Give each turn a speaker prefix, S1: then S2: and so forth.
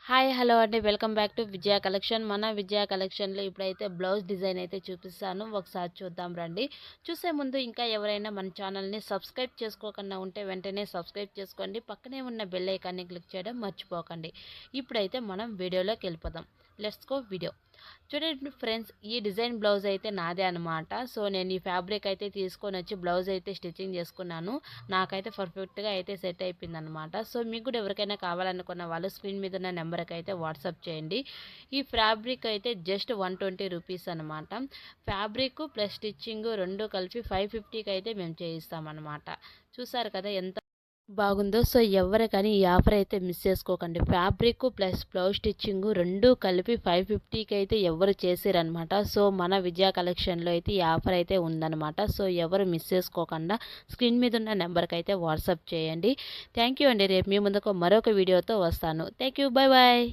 S1: Hi hello అండి, welcome back to Vijaya collection. మన విజయ కలెక్షన్లో ఇప్పుడైతే బ్లౌజ్ డిజైన్ అయితే చూపిస్తాను, ఒకసారి చూద్దాం రండి. చూసే ముందు ఇంకా ఎవరైనా మన ఛానల్ని సబ్స్క్రైబ్ చేసుకోకుండా ఉంటే వెంటనే సబ్స్క్రైబ్ చేసుకోండి, పక్కనే ఉన్న బెల్ ఐకాన్ని క్లిక్ చేయడం మర్చిపోకండి. ఇప్పుడైతే మనం వీడియోలోకి వెళ్ళిపోదాం. Let's go video. చూడండి ఫ్రెండ్స్, ఈ డిజైన్ బ్లౌజ్ అయితే నాదే అనమాట. సో నేను ఈ ఫ్యాబ్రిక్ అయితే తీసుకొని వచ్చి బ్లౌజ్ అయితే స్టిచ్చింగ్ చేసుకున్నాను. నాకైతే పర్ఫెక్ట్గా అయితే సెట్ అయిపోయింది అనమాట. సో మీకు కూడా ఎవరికైనా కావాలనుకున్న వాళ్ళు స్క్రీన్ మీద ఉన్న నెంబర్కి అయితే వాట్సాప్ చేయండి. ఈ ఫ్యాబ్రిక్ అయితే జస్ట్ 120 రూపీస్ అనమాట. ఫ్యాబ్రిక్ ప్లస్ స్టిచ్చింగ్ రెండు కలిపి 550కి అయితే మేము చేయిస్తామన్నమాట. చూసారు కదా ఎంత బాగుందో. సో ఎవరు కానీ ఈ ఆఫర్ అయితే మిస్ చేసుకోకండి. ఫ్యాబ్రిక్ ప్లస్ బ్లౌజ్ స్టిచ్చింగ్ రెండు కలిపి 550కి అయితే ఎవరు చేసిరనమాట. సో మన విజయ కలెక్షన్లో అయితే ఈ ఆఫర్ అయితే ఉందన్నమాట. సో ఎవరు మిస్ చేసుకోకుండా స్క్రీన్ మీద ఉన్న నెంబర్కి అయితే వాట్సాప్ చేయండి. థ్యాంక్ యూ అండి. రేపు మీ ముందుకు మరొక వీడియోతో వస్తాను. Thank you, bye bye.